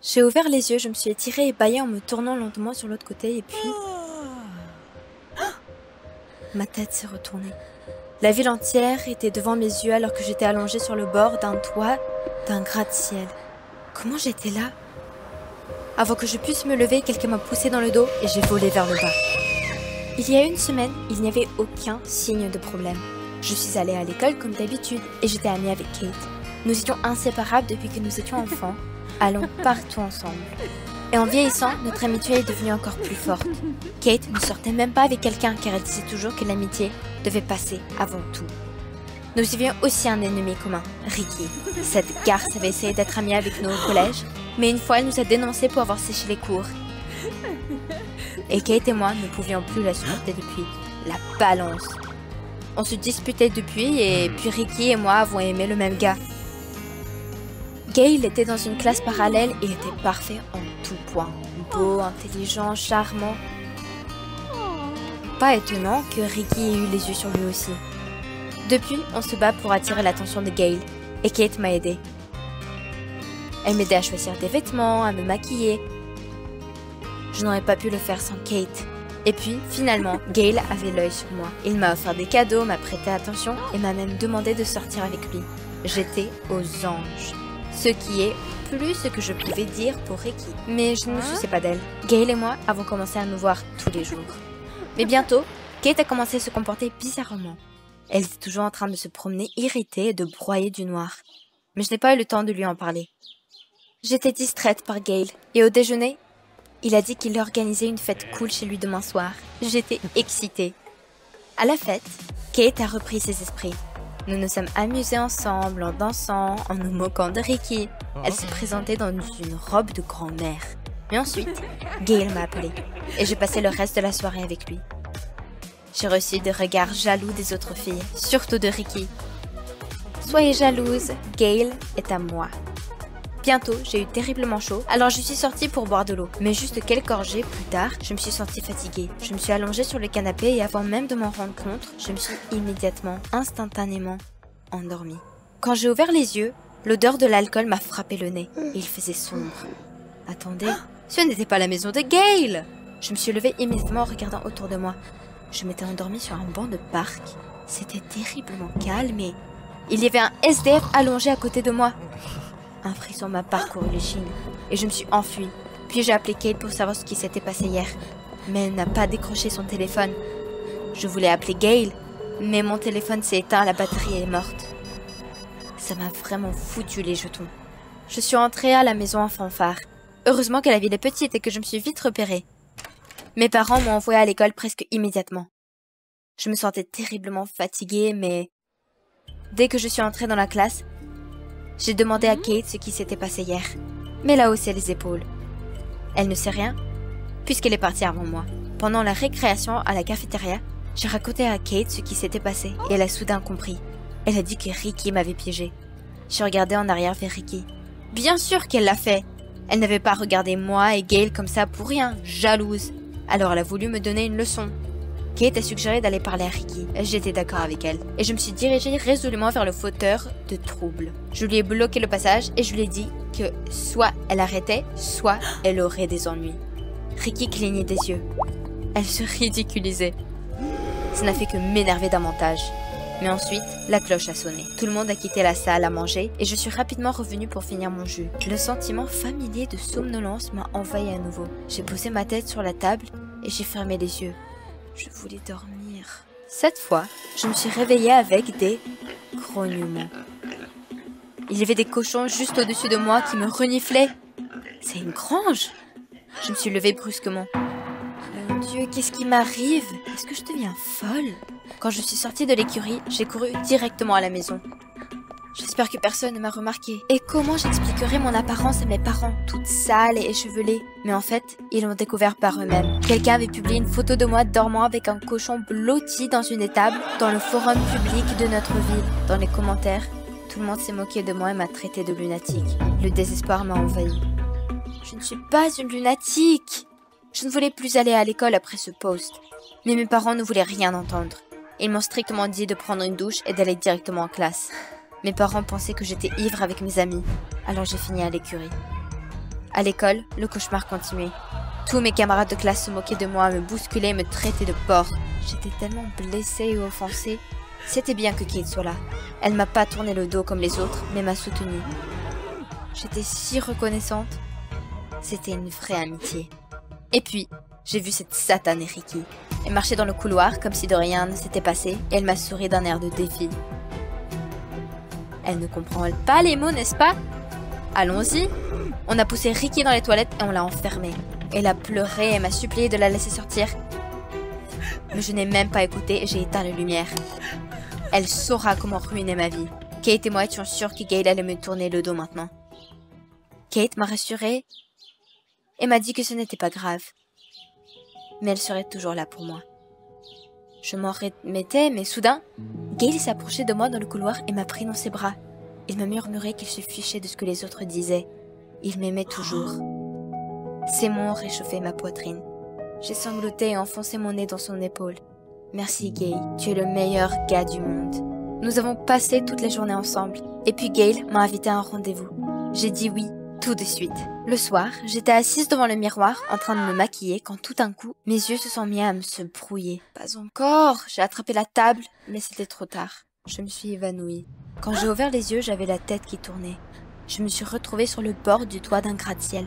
J'ai ouvert les yeux, je me suis étirée et bâillée en me tournant lentement sur l'autre côté et puis... Ma tête s'est retournée. La ville entière était devant mes yeux alors que j'étais allongée sur le bord d'un toit d'un gratte-ciel. Comment j'étais là? Avant que je puisse me lever, quelqu'un m'a poussée dans le dos et j'ai volé vers le bas. Il y a une semaine, il n'y avait aucun signe de problème. Je suis allée à l'école comme d'habitude et j'étais amie avec Kate. Nous étions inséparables depuis que nous étions enfants. Allons partout ensemble. Et en vieillissant, notre amitié est devenue encore plus forte. Kate ne sortait même pas avec quelqu'un car elle disait toujours que l'amitié devait passer avant tout. Nous avions aussi un ennemi commun, Ricky. Cette garce avait essayé d'être amie avec nous au collège, mais une fois elle nous a dénoncés pour avoir séché les cours. Et Kate et moi ne pouvions plus la supporter depuis. La balance. On se disputait depuis et puis Ricky et moi avons aimé le même gars. Gale était dans une classe parallèle et était parfait en tout point. Beau, intelligent, charmant. Pas étonnant que Ricky ait eu les yeux sur lui aussi. Depuis, on se bat pour attirer l'attention de Gale et Kate m'a aidée. Elle m'aidait à choisir des vêtements, à me maquiller. Je n'aurais pas pu le faire sans Kate. Et puis, finalement, Gale avait l'œil sur moi. Il m'a offert des cadeaux, m'a prêté attention et m'a même demandé de sortir avec lui. J'étais aux anges. Ce qui est plus ce que je pouvais dire pour Ricky. Mais je ne me souciais pas d'elle. Gale et moi avons commencé à nous voir tous les jours. Mais bientôt, Kate a commencé à se comporter bizarrement. Elle était toujours en train de se promener irritée et de broyer du noir. Mais je n'ai pas eu le temps de lui en parler. J'étais distraite par Gale et au déjeuner, il a dit qu'il organisait une fête cool chez lui demain soir. J'étais excitée. À la fête, Kate a repris ses esprits. Nous nous sommes amusés ensemble en dansant, en nous moquant de Ricky. Elle se présentait dans une robe de grand-mère. Mais ensuite, Gale m'a appelée et j'ai passé le reste de la soirée avec lui. J'ai reçu des regards jaloux des autres filles, surtout de Ricky. Soyez jalouse, Gale est à moi. Bientôt, j'ai eu terriblement chaud, alors je suis sortie pour boire de l'eau. Mais juste quelques gorgées plus tard, je me suis sentie fatiguée. Je me suis allongée sur le canapé et avant même de m'en rendre compte, je me suis immédiatement, instantanément, endormie. Quand j'ai ouvert les yeux, l'odeur de l'alcool m'a frappé le nez et il faisait sombre. Attendez, ce n'était pas la maison de Gale! Je me suis levée immédiatement en regardant autour de moi. Je m'étais endormie sur un banc de parc. C'était terriblement calme et il y avait un SDF allongé à côté de moi. Un frisson m'a parcouru l'échine et je me suis enfuie. Puis j'ai appelé Kate pour savoir ce qui s'était passé hier. Mais elle n'a pas décroché son téléphone. Je voulais appeler Gale, mais mon téléphone s'est éteint, la batterie est morte. Ça m'a vraiment foutu les jetons. Je suis rentrée à la maison en fanfare. Heureusement que la ville est petite et que je me suis vite repérée. Mes parents m'ont envoyée à l'école presque immédiatement. Je me sentais terriblement fatiguée, mais dès que je suis entrée dans la classe, j'ai demandé à Kate ce qui s'était passé hier, mais elle a haussé les épaules. Elle ne sait rien, puisqu'elle est partie avant moi. Pendant la récréation à la cafétéria, j'ai raconté à Kate ce qui s'était passé et elle a soudain compris. Elle a dit que Ricky m'avait piégée. J'ai regardé en arrière vers Ricky. Bien sûr qu'elle l'a fait. Elle n'avait pas regardé moi et Gale comme ça pour rien, jalouse. Alors elle a voulu me donner une leçon. Kate a suggéré d'aller parler à Ricky. J'étais d'accord avec elle. Et je me suis dirigée résolument vers le fauteur de troubles. Je lui ai bloqué le passage et je lui ai dit que soit elle arrêtait, soit elle aurait des ennuis. Ricky clignait des yeux. Elle se ridiculisait. Ça n'a fait que m'énerver davantage. Mais ensuite, la cloche a sonné. Tout le monde a quitté la salle à manger et je suis rapidement revenue pour finir mon jus. Le sentiment familier de somnolence m'a envahi à nouveau. J'ai posé ma tête sur la table et j'ai fermé les yeux. Je voulais dormir. Cette fois, je me suis réveillée avec des grognements. Il y avait des cochons juste au-dessus de moi qui me reniflaient. C'est une grange. Je me suis levée brusquement. Mon Dieu, qu'est-ce qui m'arrive? Est-ce que je deviens folle? Quand je suis sortie de l'écurie, j'ai couru directement à la maison. J'espère que personne ne m'a remarqué. Et comment j'expliquerai mon apparence à mes parents, toute sale et échevelée? Mais en fait, ils l'ont découvert par eux-mêmes. Quelqu'un avait publié une photo de moi dormant avec un cochon blotti dans une étable dans le forum public de notre ville. Dans les commentaires, tout le monde s'est moqué de moi et m'a traité de lunatique. Le désespoir m'a envahi. Je ne suis pas une lunatique! Je ne voulais plus aller à l'école après ce post. Mais mes parents ne voulaient rien entendre. Ils m'ont strictement dit de prendre une douche et d'aller directement en classe. Mes parents pensaient que j'étais ivre avec mes amis, alors j'ai fini à l'écurie. À l'école, le cauchemar continuait. Tous mes camarades de classe se moquaient de moi, me bousculaient, me traitaient de porc. J'étais tellement blessée et offensée. C'était bien que Kate soit là. Elle m'a pas tourné le dos comme les autres, mais m'a soutenue. J'étais si reconnaissante. C'était une vraie amitié. Et puis, j'ai vu cette satanée Ricky. Elle marchait dans le couloir comme si de rien ne s'était passé et elle m'a souri d'un air de défi. Elle ne comprend pas les mots, n'est-ce pas? Allons-y. On a poussé Ricky dans les toilettes et on l'a enfermée. Elle a pleuré et m'a supplié de la laisser sortir. Mais je n'ai même pas écouté et j'ai éteint les lumières. Elle saura comment ruiner ma vie. Kate et moi étions sûrs que Gale allait me tourner le dos maintenant. Kate m'a rassurée et m'a dit que ce n'était pas grave. Mais elle serait toujours là pour moi. Je m'en remettais, mais soudain, Gale s'approchait de moi dans le couloir et m'a pris dans ses bras. Il m'a murmuré qu'il se fichait de ce que les autres disaient. Il m'aimait toujours. Ses mots réchauffaient ma poitrine. J'ai sangloté et enfoncé mon nez dans son épaule. Merci Gale, tu es le meilleur gars du monde. Nous avons passé toute la journée ensemble. Et puis Gale m'a invité à un rendez-vous. J'ai dit oui, tout de suite. Le soir, j'étais assise devant le miroir en train de me maquiller quand tout d'un coup, mes yeux se sont mis à se brouiller. Pas encore. J'ai attrapé la table, mais c'était trop tard. Je me suis évanouie. Quand j'ai ouvert les yeux, j'avais la tête qui tournait. Je me suis retrouvée sur le bord du toit d'un gratte-ciel.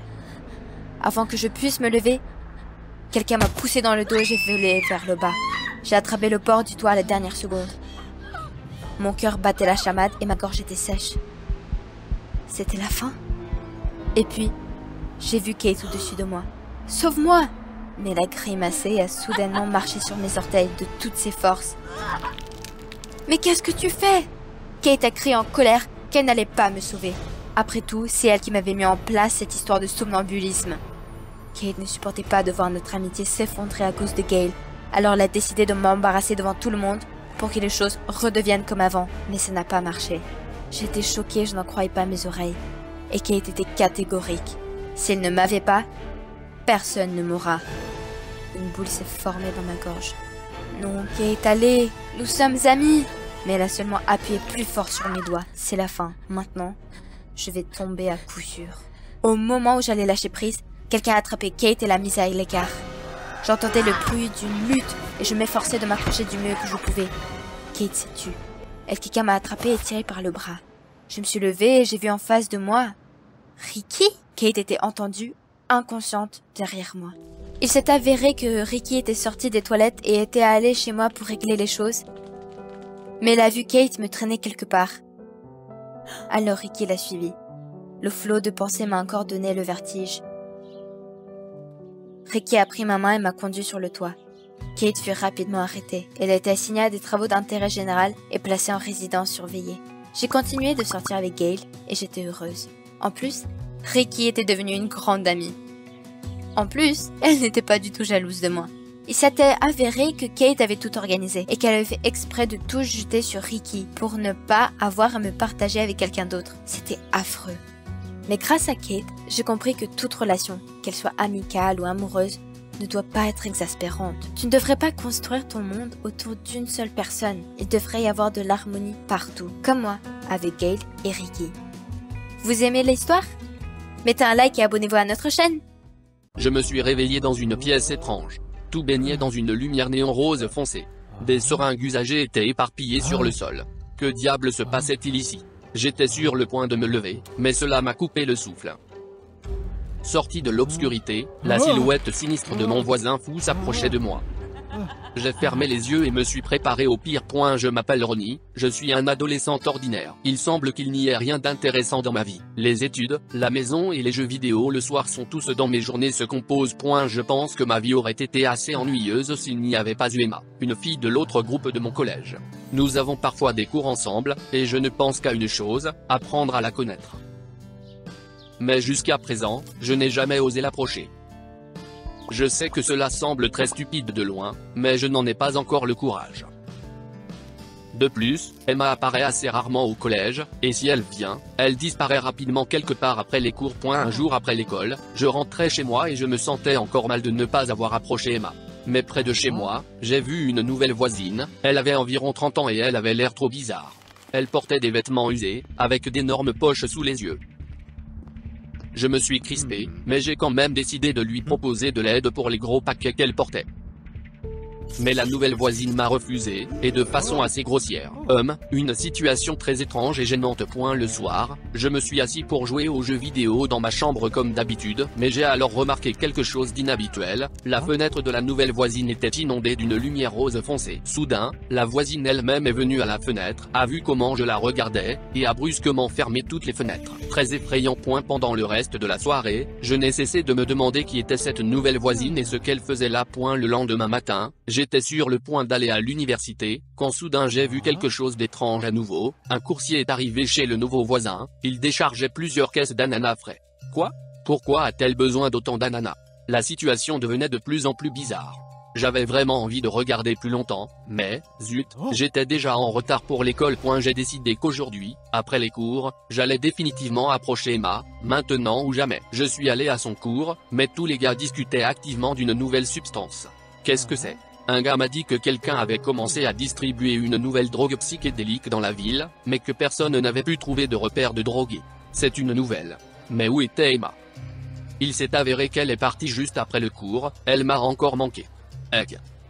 Avant que je puisse me lever, quelqu'un m'a poussé dans le dos et j'ai volé vers le bas. J'ai attrapé le bord du toit à la dernière seconde. Mon cœur battait la chamade et ma gorge était sèche. C'était la fin. Et puis, j'ai vu Kate au-dessus de moi. « Sauve-moi !» Mais elle a grimacé et a soudainement marché sur mes orteils de toutes ses forces. « Mais qu'est-ce que tu fais ?» Kate a crié en colère qu'elle n'allait pas me sauver. Après tout, c'est elle qui m'avait mis en place cette histoire de somnambulisme. Kate ne supportait pas de voir notre amitié s'effondrer à cause de Gale. Alors elle a décidé de m'embarrasser devant tout le monde pour que les choses redeviennent comme avant. Mais ça n'a pas marché. J'étais choquée, je n'en croyais pas mes oreilles. Et Kate était catégorique. Si elle ne m'avait pas, personne ne m'aura. Une boule s'est formée dans ma gorge. Non, Kate, allez, nous sommes amis. Mais elle a seulement appuyé plus fort sur mes doigts. C'est la fin. Maintenant, je vais tomber à coup sûr. Au moment où j'allais lâcher prise, quelqu'un a attrapé Kate et l'a mise à l'écart. J'entendais le bruit d'une lutte et je m'efforçais de m'approcher du mieux que je pouvais. Kate s'est tue. Quelqu'un m'a attrapé et tiré par le bras. Je me suis levée et j'ai vu en face de moi Ricky. Kate était entendue, inconsciente, derrière moi. Il s'est avéré que Ricky était sorti des toilettes et était allé chez moi pour régler les choses. Mais elle a vu Kate me traîner quelque part. Alors Ricky l'a suivi. Le flot de pensées m'a encore donné le vertige. Ricky a pris ma main et m'a conduit sur le toit. Kate fut rapidement arrêtée. Elle a été assignée à des travaux d'intérêt général et placée en résidence surveillée. J'ai continué de sortir avec Gale et j'étais heureuse. En plus, Ricky était devenue une grande amie. En plus, elle n'était pas du tout jalouse de moi. Il s'était avéré que Kate avait tout organisé et qu'elle avait fait exprès de tout jeter sur Ricky pour ne pas avoir à me partager avec quelqu'un d'autre. C'était affreux. Mais grâce à Kate, j'ai compris que toute relation, qu'elle soit amicale ou amoureuse, ne doit pas être exaspérante. Tu ne devrais pas construire ton monde autour d'une seule personne. Il devrait y avoir de l'harmonie partout, comme moi, avec Gale et Ricky. Vous aimez l'histoire? Mettez un like et abonnez-vous à notre chaîne. Je me suis réveillé dans une pièce étrange. Tout baignait dans une lumière néon rose foncé. Des seringues usagées étaient éparpillées sur le sol. Que diable se passait-il ici? J'étais sur le point de me lever, mais cela m'a coupé le souffle. Sorti de l'obscurité, la silhouette sinistre de mon voisin fou s'approchait de moi. J'ai fermé les yeux et me suis préparé au pire. Je m'appelle Ronnie, je suis un adolescent ordinaire. Il semble qu'il n'y ait rien d'intéressant dans ma vie. Les études, la maison et les jeux vidéo le soir sont tous dans mes journées se composent. Je pense que ma vie aurait été assez ennuyeuse s'il n'y avait pas eu Emma, une fille de l'autre groupe de mon collège. Nous avons parfois des cours ensemble, et je ne pense qu'à une chose, apprendre à la connaître. Mais jusqu'à présent, je n'ai jamais osé l'approcher. Je sais que cela semble très stupide de loin, mais je n'en ai pas encore le courage. De plus, Emma apparaît assez rarement au collège, et si elle vient, elle disparaît rapidement quelque part après les cours. Un jour après l'école, je rentrais chez moi et je me sentais encore mal de ne pas avoir approché Emma. Mais près de chez moi, j'ai vu une nouvelle voisine, elle avait environ 30 ans et elle avait l'air trop bizarre. Elle portait des vêtements usés, avec d'énormes poches sous les yeux. Je me suis crispé, mais j'ai quand même décidé de lui proposer de l'aide pour les gros paquets qu'elle portait. Mais la nouvelle voisine m'a refusé, et de façon assez grossière. Une situation très étrange et gênante. Le soir, je me suis assis pour jouer aux jeux vidéo dans ma chambre comme d'habitude, mais j'ai alors remarqué quelque chose d'inhabituel. La fenêtre de la nouvelle voisine était inondée d'une lumière rose foncée. Soudain, la voisine elle-même est venue à la fenêtre, a vu comment je la regardais, et a brusquement fermé toutes les fenêtres. Très effrayant. Pendant le reste de la soirée, je n'ai cessé de me demander qui était cette nouvelle voisine et ce qu'elle faisait là. Le lendemain matin, j'étais sur le point d'aller à l'université, quand soudain j'ai vu quelque chose d'étrange à nouveau. Un coursier est arrivé chez le nouveau voisin, il déchargeait plusieurs caisses d'ananas frais. Quoi? Pourquoi a-t-elle besoin d'autant d'ananas? La situation devenait de plus en plus bizarre. J'avais vraiment envie de regarder plus longtemps, mais, zut, j'étais déjà en retard pour l'école. J'ai décidé qu'aujourd'hui, après les cours, j'allais définitivement approcher Emma, maintenant ou jamais. Je suis allé à son cours, mais tous les gars discutaient activement d'une nouvelle substance. Qu'est-ce que c'est? Un gars m'a dit que quelqu'un avait commencé à distribuer une nouvelle drogue psychédélique dans la ville, mais que personne n'avait pu trouver de repère de drogué. C'est une nouvelle. Mais où était Emma? Il s'est avéré qu'elle est partie juste après le cours, elle m'a encore manqué.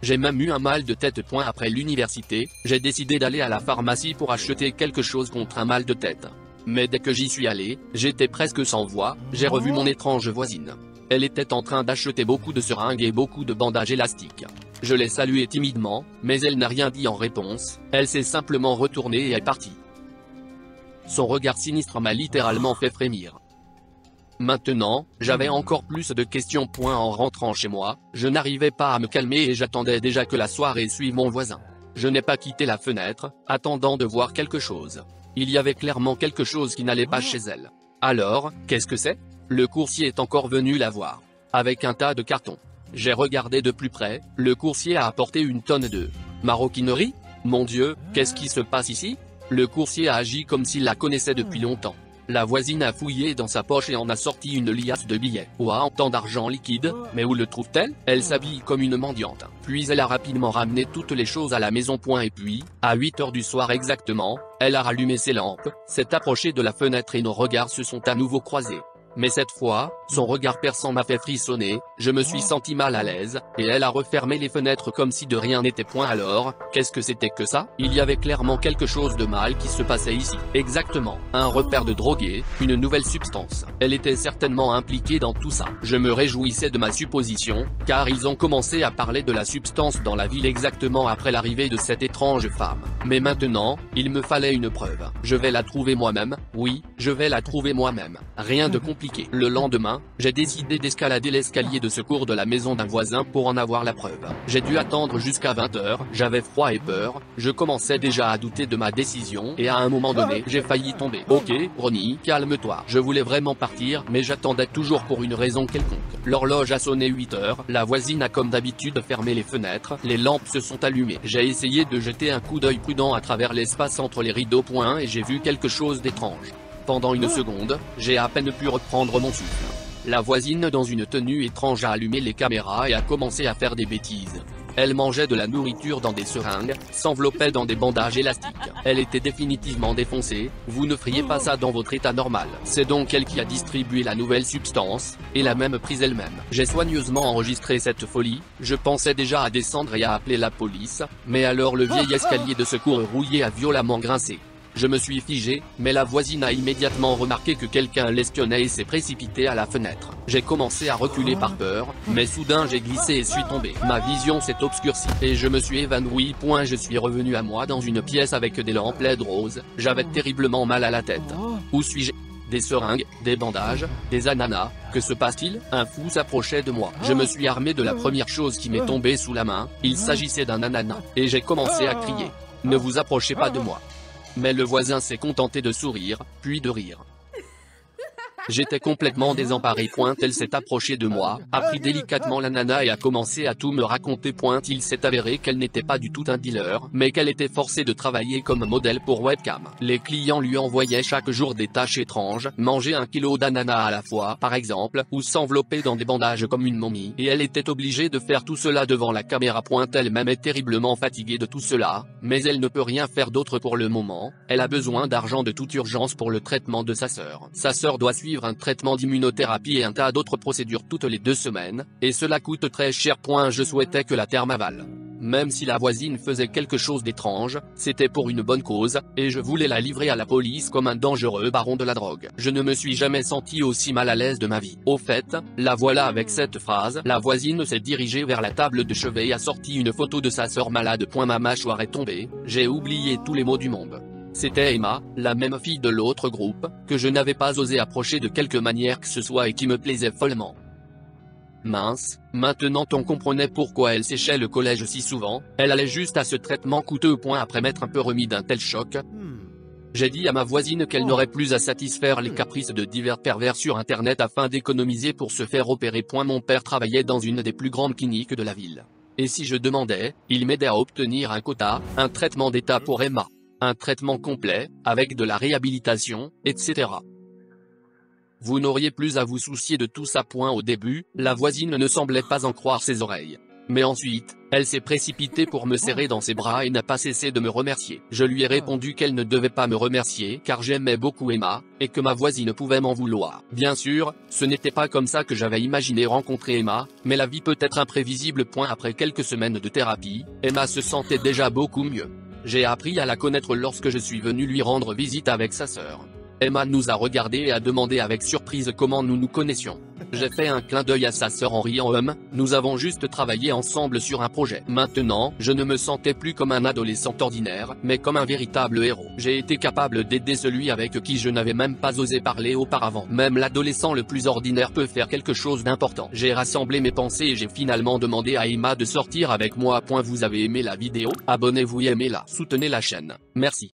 J'ai même eu un mal de tête. Après l'université, j'ai décidé d'aller à la pharmacie pour acheter quelque chose contre un mal de tête. Mais dès que j'y suis allé, j'étais presque sans voix, j'ai revu mon étrange voisine. Elle était en train d'acheter beaucoup de seringues et beaucoup de bandages élastiques. Je l'ai saluée timidement, mais elle n'a rien dit en réponse, elle s'est simplement retournée et est partie. Son regard sinistre m'a littéralement fait frémir. Maintenant, j'avais encore plus de questions. En rentrant chez moi, je n'arrivais pas à me calmer et j'attendais déjà que la soirée suive mon voisin. Je n'ai pas quitté la fenêtre, attendant de voir quelque chose. Il y avait clairement quelque chose qui n'allait pas chez elle. Alors, qu'est-ce que c'est? Le coursier est encore venu la voir. Avec un tas de cartons. J'ai regardé de plus près, le coursier a apporté une tonne de maroquinerie. Mon Dieu, qu'est-ce qui se passe ici? Le coursier a agi comme s'il la connaissait depuis longtemps. La voisine a fouillé dans sa poche et en a sorti une liasse de billets. Ouah, tant d'argent liquide, mais où le trouve-t-elle? Elle s'habille comme une mendiante. Puis elle a rapidement ramené toutes les choses à la maison. Et puis, à 8h du soir exactement, elle a rallumé ses lampes, s'est approchée de la fenêtre et nos regards se sont à nouveau croisés. Mais cette fois, son regard perçant m'a fait frissonner, je me suis senti mal à l'aise, et elle a refermé les fenêtres comme si de rien n'était. Alors, qu'est-ce que c'était que ça? Il y avait clairement quelque chose de mal qui se passait ici. Exactement, un repère de drogué, une nouvelle substance. Elle était certainement impliquée dans tout ça. Je me réjouissais de ma supposition, car ils ont commencé à parler de la substance dans la ville exactement après l'arrivée de cette étrange femme. Mais maintenant, il me fallait une preuve. Je vais la trouver moi-même, oui, je vais la trouver moi-même. Rien de compliqué. Le lendemain, j'ai décidé d'escalader l'escalier de secours de la maison d'un voisin pour en avoir la preuve. J'ai dû attendre jusqu'à 20h, j'avais froid et peur, je commençais déjà à douter de ma décision et à un moment donné, j'ai failli tomber. Ok, Ronnie, calme-toi. Je voulais vraiment partir, mais j'attendais toujours pour une raison quelconque. L'horloge a sonné 8h, la voisine a comme d'habitude fermé les fenêtres, les lampes se sont allumées. J'ai essayé de jeter un coup d'œil prudent à travers l'espace entre les rideaux. Et j'ai vu quelque chose d'étrange. Pendant une seconde, j'ai à peine pu reprendre mon souffle. La voisine dans une tenue étrange a allumé les caméras et a commencé à faire des bêtises. Elle mangeait de la nourriture dans des seringues, s'enveloppait dans des bandages élastiques. Elle était définitivement défoncée, vous ne feriez pas ça dans votre état normal. C'est donc elle qui a distribué la nouvelle substance, et l'a même prise elle-même. J'ai soigneusement enregistré cette folie, je pensais déjà à descendre et à appeler la police, mais alors le vieil escalier de secours rouillé a violemment grincé. Je me suis figé, mais la voisine a immédiatement remarqué que quelqu'un l'espionnait et s'est précipité à la fenêtre. J'ai commencé à reculer par peur, mais soudain j'ai glissé et suis tombé. Ma vision s'est obscurcie, et je me suis évanoui. Je suis revenu à moi dans une pièce avec des lampes LED roses, j'avais terriblement mal à la tête. Où suis-je? Des seringues, des bandages, des ananas, que se passe-t-il? Un fou s'approchait de moi. Je me suis armé de la première chose qui m'est tombée sous la main, il s'agissait d'un ananas, et j'ai commencé à crier. Ne vous approchez pas de moi. Mais le voisin s'est contenté de sourire, puis de rire. J'étais complètement désemparé. Elle s'est approchée de moi, a pris délicatement l'ananas et a commencé à tout me raconter. Il s'est avéré qu'elle n'était pas du tout un dealer, mais qu'elle était forcée de travailler comme modèle pour webcam. Les clients lui envoyaient chaque jour des tâches étranges, manger 1 kilo d'ananas à la fois par exemple, ou s'envelopper dans des bandages comme une momie, et elle était obligée de faire tout cela devant la caméra. Elle-même est terriblement fatiguée de tout cela, mais elle ne peut rien faire d'autre pour le moment, elle a besoin d'argent de toute urgence pour le traitement de sa sœur. Sa sœur doit suivre suivre un traitement d'immunothérapie et un tas d'autres procédures toutes les 2 semaines, et cela coûte très cher. Je souhaitais que la Terre m'avale. Même si la voisine faisait quelque chose d'étrange, c'était pour une bonne cause, et je voulais la livrer à la police comme un dangereux baron de la drogue. Je ne me suis jamais senti aussi mal à l'aise de ma vie. Au fait, la voilà avec cette phrase. La voisine s'est dirigée vers la table de chevet et a sorti une photo de sa sœur malade. Ma mâchoire est tombée, j'ai oublié tous les mots du monde. C'était Emma, la même fille de l'autre groupe, que je n'avais pas osé approcher de quelque manière que ce soit et qui me plaisait follement. Mince, maintenant on comprenait pourquoi elle séchait le collège si souvent, elle allait juste à ce traitement coûteux. Après m'être un peu remis d'un tel choc, j'ai dit à ma voisine qu'elle n'aurait plus à satisfaire les caprices de divers pervers sur internet afin d'économiser pour se faire opérer. Mon père travaillait dans une des plus grandes cliniques de la ville. Et si je demandais, il m'aidait à obtenir un quota, un traitement d'état pour Emma. Un traitement complet, avec de la réhabilitation, etc. Vous n'auriez plus à vous soucier de tout ça. Au début, la voisine ne semblait pas en croire ses oreilles. Mais ensuite, elle s'est précipitée pour me serrer dans ses bras et n'a pas cessé de me remercier. Je lui ai répondu qu'elle ne devait pas me remercier car j'aimais beaucoup Emma, et que ma voisine pouvait m'en vouloir. Bien sûr, ce n'était pas comme ça que j'avais imaginé rencontrer Emma, mais la vie peut être imprévisible. Après quelques semaines de thérapie, Emma se sentait déjà beaucoup mieux. J'ai appris à la connaître lorsque je suis venu lui rendre visite avec sa sœur. Emma nous a regardés et a demandé avec surprise comment nous nous connaissions. J'ai fait un clin d'œil à sa sœur en riant. Nous avons juste travaillé ensemble sur un projet. Maintenant, je ne me sentais plus comme un adolescent ordinaire, mais comme un véritable héros. J'ai été capable d'aider celui avec qui je n'avais même pas osé parler auparavant. Même l'adolescent le plus ordinaire peut faire quelque chose d'important. J'ai rassemblé mes pensées et j'ai finalement demandé à Emma de sortir avec moi. Vous avez aimé la vidéo? Abonnez-vous et aimez-la. Soutenez la chaîne. Merci.